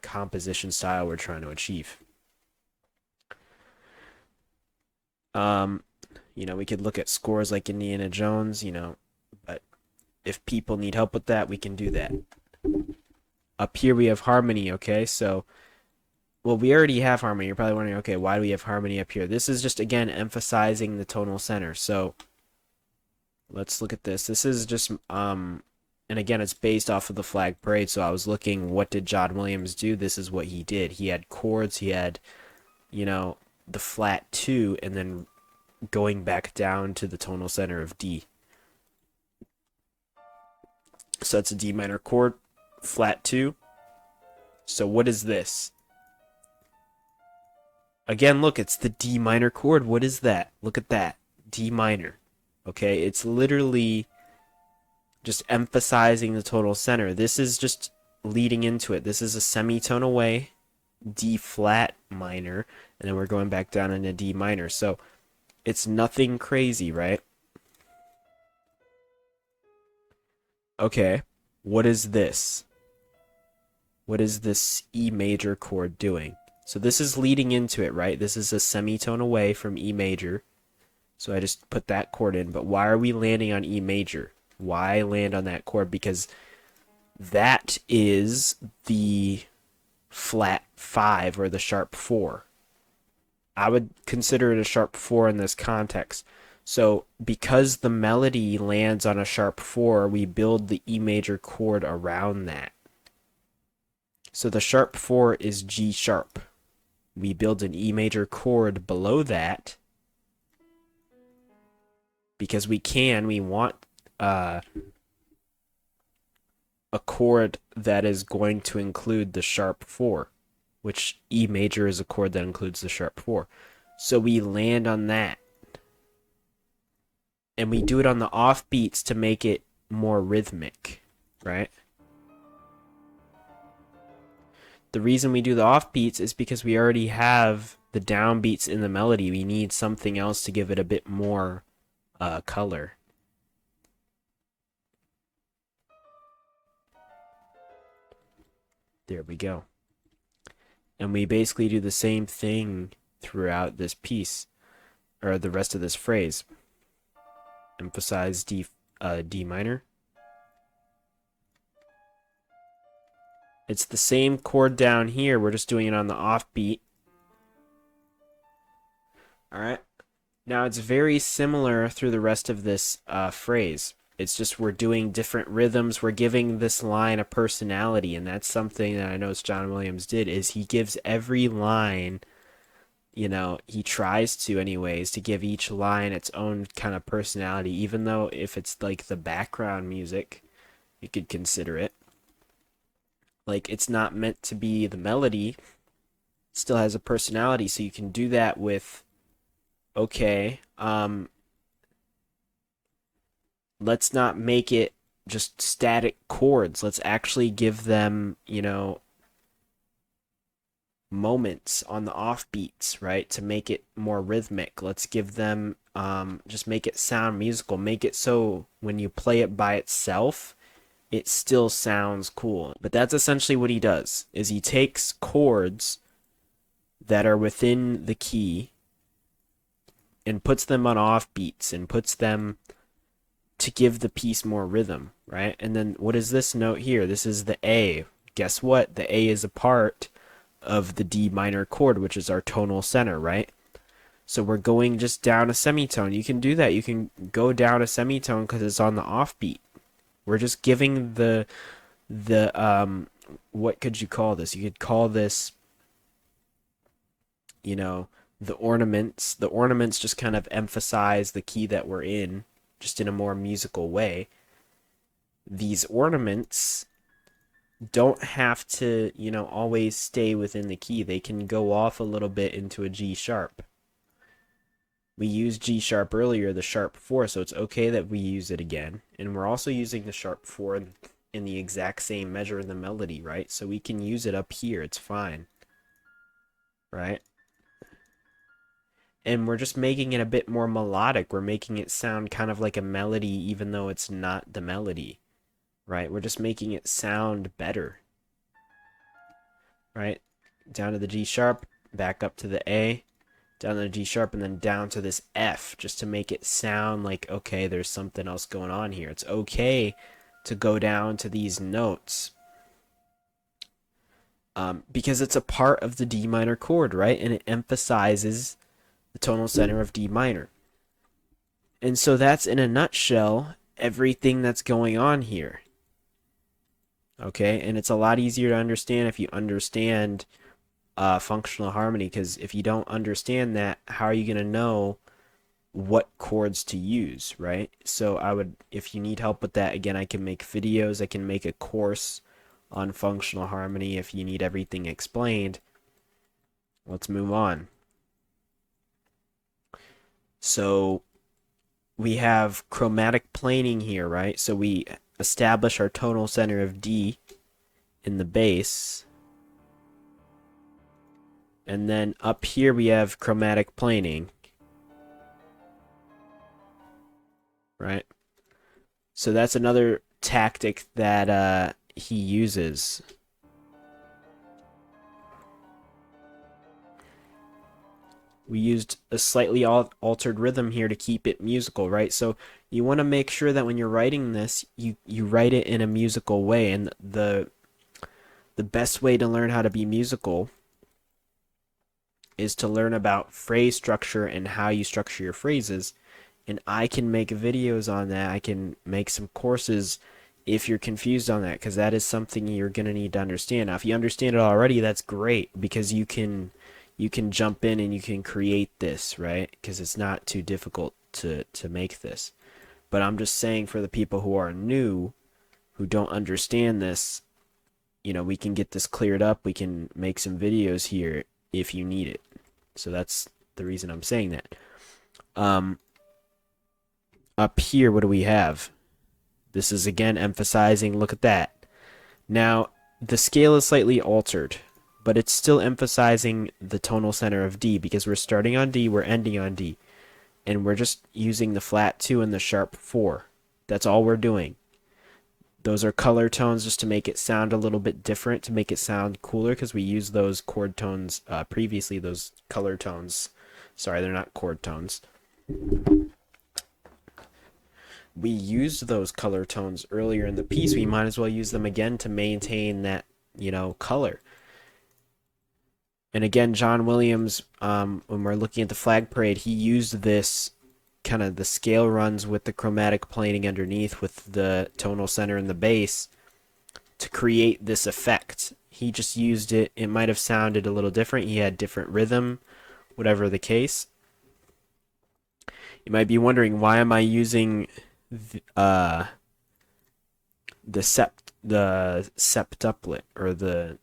composition style we're trying to achieve. We could look at scores like Indiana Jones, but if people need help with that, we can do that. Up here we have harmony, okay? So, well, we already have harmony. You're probably wondering, okay, why do we have harmony up here? This is just, again, emphasizing the tonal center. So, let's look at this. This is just, and again, it's based off of the Flag Parade. So I was looking, what did John Williams do? This is what he did. He had chords. He had, the flat 2, and then going back down to the tonal center of D. So it's a D minor chord, flat 2. So what is this? Again, look, it's the D minor chord. What is that? Look at that. D minor. Okay, it's literally just emphasizing the tonal center. This is just leading into it. This is a semitone away, D flat minor, and then we're going back down into D minor. So it's nothing crazy, right? Okay, what is this? What is this E major chord doing? So this is leading into it, right? This is a semitone away from E major. So I just put that chord in. But why are we landing on E major? Why land on that chord? Because that is the flat 5 or the sharp 4. I would consider it a sharp 4 in this context. So because the melody lands on a sharp 4, we build the E major chord around that. So the sharp 4 is G sharp. We build an E major chord below that because we want a chord that is going to include the sharp 4, which E major is a chord that includes the sharp 4. So we land on that. And we do it on the offbeats to make it more rhythmic, right? The reason we do the offbeats is because we already have the downbeats in the melody. We need something else to give it a bit more color. There we go. And we basically do the same thing throughout this piece, or the rest of this phrase. Emphasize D minor. It's the same chord down here. We're just doing it on the offbeat. All right. Now it's very similar through the rest of this phrase. It's just we're doing different rhythms. We're giving this line a personality, and that's something that I noticed John Williams did, is he gives every line, he tries to anyways, to give each line its own kind of personality, even though if it's like the background music, you could consider it. Like, it's not meant to be the melody. It still has a personality, so you can do that with, okay, let's not make it just static chords. Let's actually give them, moments on the offbeats, right? To make it more rhythmic. Let's give them, just make it sound musical. Make it so when you play it by itself, it still sounds cool. But that's essentially what he does, is he takes chords that are within the key and puts them on offbeats and puts them to give the piece more rhythm, right? And then what is this note here? This is the A. Guess what? The A is a part of the D minor chord, which is our tonal center, right? So we're going just down a semitone. You can do that. You can go down a semitone because it's on the offbeat. We're just giving the what could you call this? You could call this, the ornaments. The ornaments just kind of emphasize the key that we're in, just in a more musical way. These ornaments don't have to, always stay within the key. They can go off a little bit into a G sharp. We used G sharp earlier, the sharp 4, so it's okay that we use it again. And we're also using the sharp 4 in the exact same measure in the melody, right? So we can use it up here. It's fine, right? And we're just making it a bit more melodic. We're making it sound kind of like a melody, even though it's not the melody, right? We're just making it sound better. right? Down to the G sharp, back up to the A, down to the G sharp, and then down to this F, just to make it sound like, okay, there's something else going on here. It's okay to go down to these notes, because it's a part of the D minor chord, right? And it emphasizes the tonal center of D minor. And so that's, in a nutshell, everything that's going on here. Okay, and it's a lot easier to understand if you understand functional harmony, because if you don't understand that, how are you going to know what chords to use, right? So I would, if you need help with that, again, I can make videos, I can make a course on functional harmony if you need everything explained. Let's move on. So we have chromatic planing here, right? So we establish our tonal center of D in the bass. And then up here we have chromatic planing. Right? So that's another tactic that he uses. We used a slightly altered rhythm here to keep it musical, right? So you want to make sure that when you're writing this, you write it in a musical way. And the best way to learn how to be musical is to learn about phrase structure and how you structure your phrases. And I can make videos on that. I can make some courses if you're confused on that, because that is something you're going to need to understand. Now, if you understand it already, that's great, because you can jump in and you can create this, right? Because it's not too difficult to make this. But I'm just saying, for the people who are new, who don't understand this, we can get this cleared up. We can make some videos here if you need it. So that's the reason I'm saying that. Up here, what do we have? This is again emphasizing, look at that. Now, the scale is slightly altered, but it's still emphasizing the tonal center of D, because we're starting on D, we're ending on D. And we're just using the flat 2 and the sharp 4. That's all we're doing. Those are color tones just to make it sound a little bit different, to make it sound cooler, because we used those chord tones previously, those color tones. Sorry, they're not chord tones. We used those color tones earlier in the piece. We might as well use them again to maintain that, color. And again, John Williams, when we're looking at the Flag Parade, he used this kind of the scale runs with the chromatic planing underneath with the tonal center and the bass to create this effect. He just used it. It might have sounded a little different. He had different rhythm, whatever the case. You might be wondering, why am I using the septuplet, or the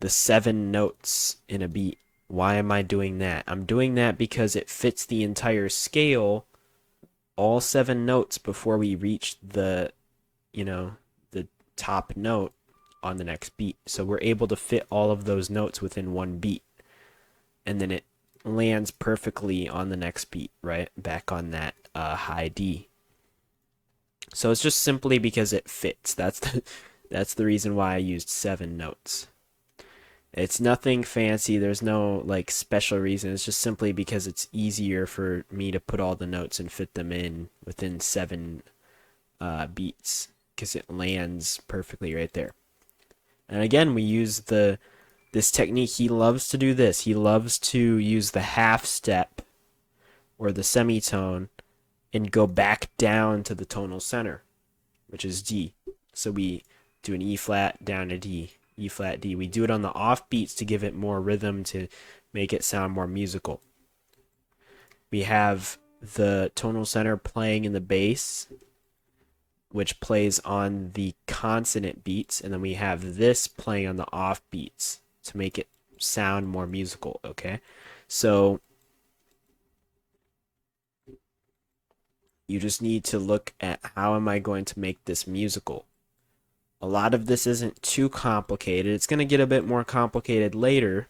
7 notes in a beat? Why am I doing that? I'm doing that because it fits the entire scale, all 7 notes, before we reach the top note on the next beat. So we're able to fit all of those notes within one beat, and then it lands perfectly on the next beat, right? Back on that high D. So it's just simply because it fits. That's the reason why I used 7 notes. It's nothing fancy. There's no special reason. It's just simply because it's easier for me to put all the notes and fit them in within 7 beats, because it lands perfectly right there. And again, we use this technique. He loves to do this. He loves to use the half step or the semitone and go back down to the tonal center, which is D. So we do an E flat down to D, E flat D. We do it on the off beats to give it more rhythm, to make it sound more musical. We have the tonal center playing in the bass, which plays on the consonant beats, and then we have this playing on the off beats to make it sound more musical, okay? So you just need to look at, how am I going to make this musical? A lot of this isn't too complicated. It's going to get a bit more complicated later.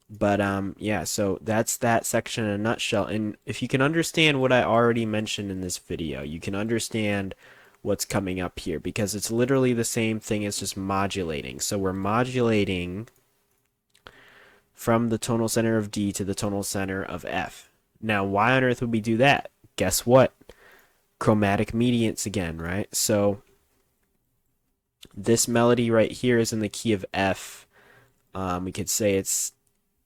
But yeah, so that's that section in a nutshell. And if you can understand what I already mentioned in this video, you can understand what's coming up here, because it's literally the same thing as just modulating. So we're modulating from the tonal center of D to the tonal center of F. Now, why on earth would we do that? Guess what? Chromatic mediance again, right? So this melody right here is in the key of F. We could say it's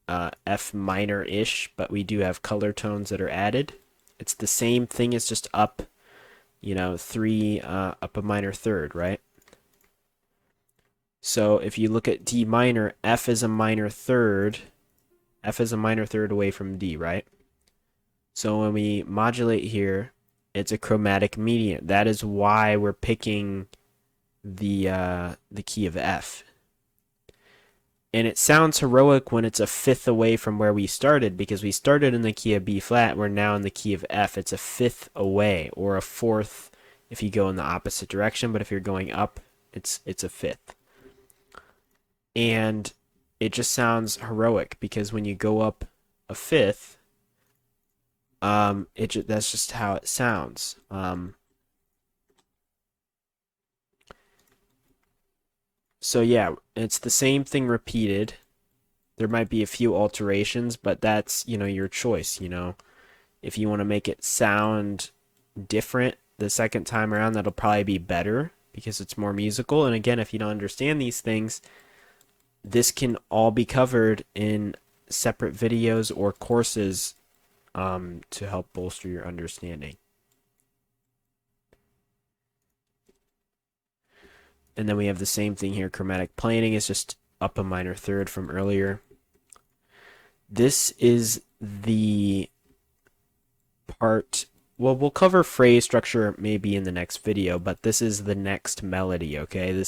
F minor-ish, but we do have color tones that are added. It's the same thing as just up, you know, up a minor third, right? So if you look at D minor, F is a minor third. F is a minor third away from D, right? So when we modulate here, it's a chromatic mediant. That is why we're picking the key of F. And it sounds heroic when it's a fifth away from where we started, because we started in the key of B flat. We're now in the key of F. It's a fifth away, or a fourth if you go in the opposite direction. But if you're going up, it's a fifth. And it just sounds heroic because when you go up a fifth, that's just how it sounds. So yeah, it's the same thing repeated. There might be a few alterations, but that's, you know, your choice, you know. If you want to make it sound different the second time around, that'll probably be better because it's more musical. And again, if you don't understand these things, this can all be covered in separate videos or courses to help bolster your understanding. And then we have the same thing here. Chromatic planing is just up a minor third from earlier. This is the part, well, we'll cover phrase structure maybe in the next video, but this is the next melody, okay?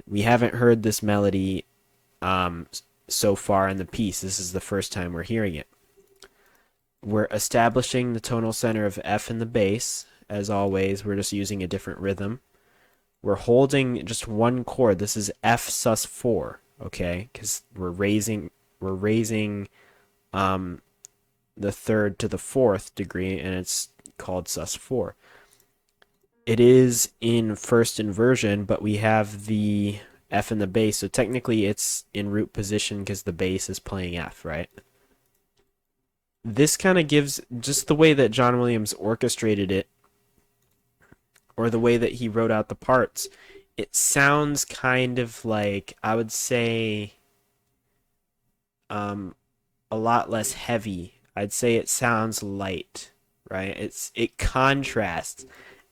We haven't heard this melody so far in the piece. This is the first time we're hearing it. We're establishing the tonal center of F in the bass. As always, we're just using a different rhythm. We're holding just one chord. This is F sus4, okay? Because we're raising the third to the fourth degree, and it's called sus4. It is in first inversion, but we have the F in the bass, so technically it's in root position because the bass is playing F, right? This kind of gives, just the way that John Williams orchestrated it, or the way that he wrote out the parts, it sounds kind of like, I would say, a lot less heavy. I'd say it sounds light, right? It contrasts.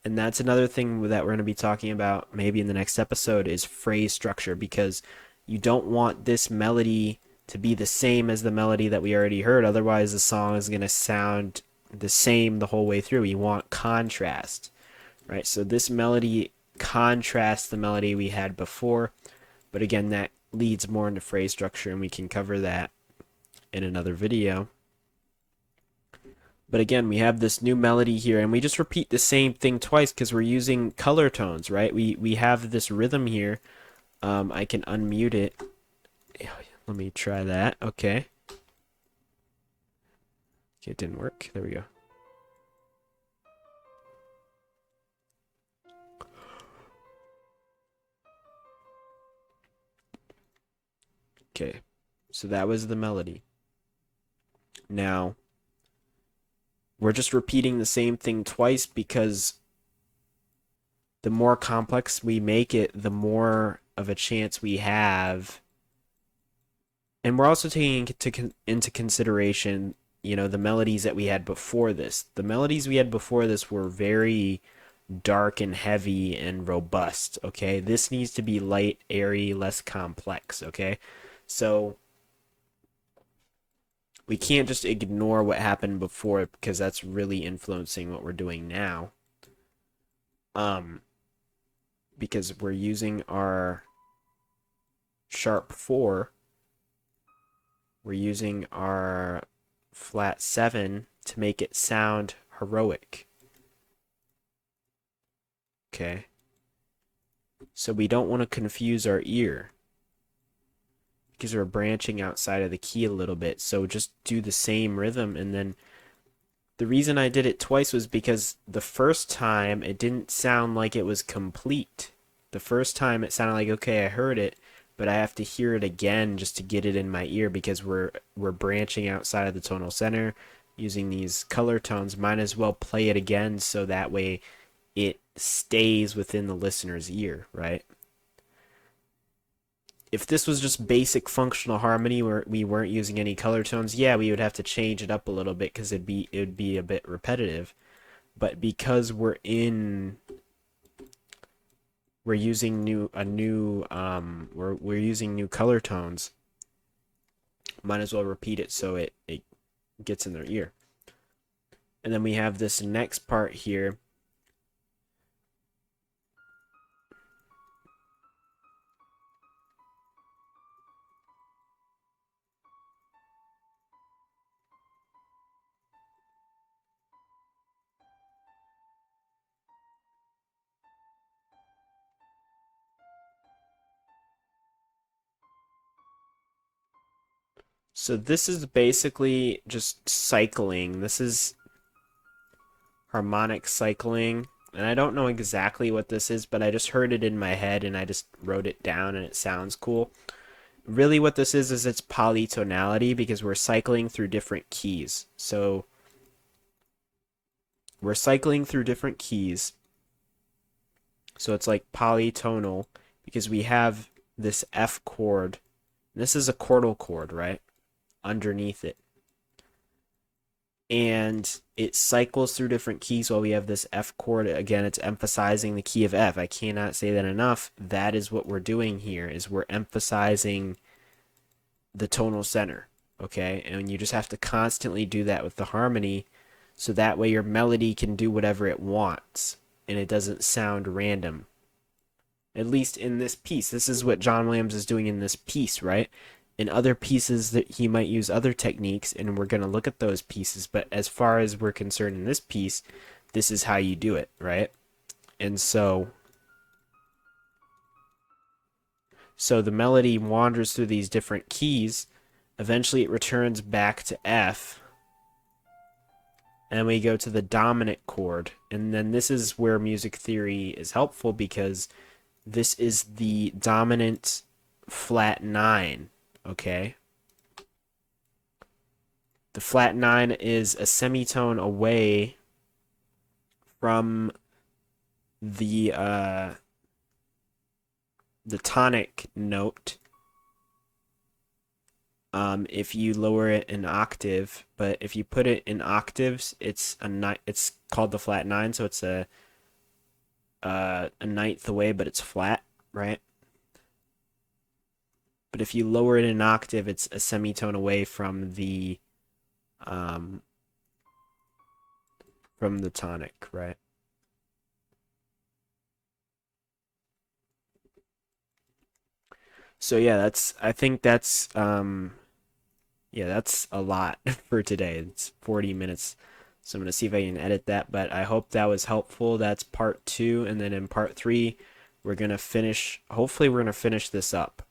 And that's another thing that we're going to be talking about maybe in the next episode is phrase structure, because you don't want this melody to be the same as the melody that we already heard. Otherwise, the song is going to sound the same the whole way through. You want contrast, right? So this melody contrasts the melody we had before. But again, that leads more into phrase structure, and we can cover that in another video. But again, we have this new melody here, and we just repeat the same thing twice because we're using color tones, right? We have this rhythm here. I can unmute it. Let me try that. Okay. Okay, it didn't work. There we go. Okay, so that was the melody. Now, we're just repeating the same thing twice because the more complex we make it, the more of a chance we have. And we're also taking into consideration, you know, the melodies that we had before this. The melodies we had before this were very dark and heavy and robust, okay? This needs to be light, airy, less complex, okay? So we can't just ignore what happened before because that's really influencing what we're doing now. Because we're using our sharp 4, we're using our flat 7 to make it sound heroic. Okay? So we don't want to confuse our ear because we're branching outside of the key a little bit. So just do the same rhythm, and then The reason I did it twice was because the first time it didn't sound like it was complete. The first time it sounded like, okay, I heard it, but I have to hear it again just to get it in my ear because we're branching outside of the tonal center using these color tones. Might as well play it again so that way it stays within the listener's ear, right? If this was just basic functional harmony where we weren't using any color tones, yeah, we would have to change it up a little bit because it would be a bit repetitive. But because we're using we're using new color tones, might as well repeat it so it gets in their ear. And then we have this next part here. So this is basically just cycling. This is harmonic cycling. And I don't know exactly what this is, but I just heard it in my head and I just wrote it down and it sounds cool. Really what this is it's polytonality because we're cycling through different keys. So we're cycling through different keys. So it's like polytonal because we have this F chord. This is a chordal chord, right? Underneath it. And it cycles through different keys while we have this F chord. Again, it's emphasizing the key of F. I cannot say that enough. That is what we're doing here, is we're emphasizing the tonal center, okay? And you just have to constantly do that with the harmony so that way your melody can do whatever it wants and it doesn't sound random. At least in this piece. This is what John Williams is doing in this piece, right? In other pieces that he might use other techniques, and we're going to look at those pieces, but as far as we're concerned in this piece, this is how you do it, right? And so the melody wanders through these different keys. Eventually it returns back to F, and we go to the dominant chord. And then this is where music theory is helpful because this is the dominant flat 9, okay? The flat 9 is a semitone away from the tonic note if you lower it an octave, but if you put it in octaves, it's called the flat 9, so it's a ninth away, but it's flat, right? But if you lower it an octave, it's a semitone away from the tonic, right? So yeah, I think that's that's a lot for today. It's 40 minutes. So I'm going to see if I can edit that, but I hope that was helpful. That's part 2, and then in part 3, we're going to hopefully we're going to finish this up.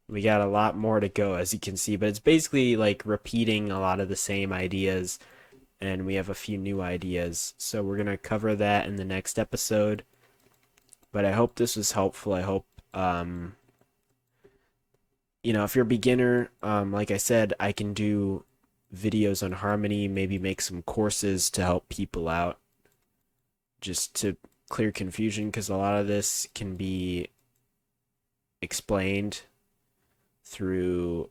We got a lot more to go, as you can see, but it's basically like repeating a lot of the same ideas, and we have a few new ideas. So we're going to cover that in the next episode. But I hope this was helpful. I hope if you're a beginner, like I said, I can do videos on harmony, maybe make some courses to help people out, just to clear confusion, because a lot of this can be explained through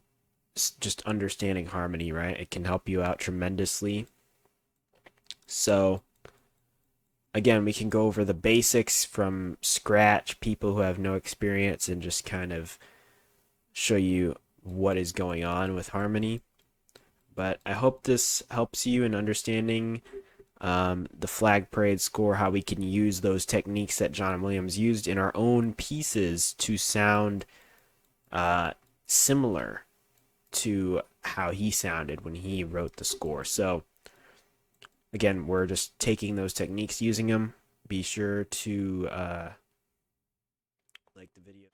just understanding harmony, right? It can help you out tremendously. So again, we can go over the basics from scratch, people who have no experience, and just kind of show you what is going on with harmony. But I hope this helps you in understanding the Flag Parade score, how we can use those techniques that John Williams used in our own pieces to sound similar to how he sounded when he wrote the score. So again, we're just taking those techniques, using them. Be sure to like the video.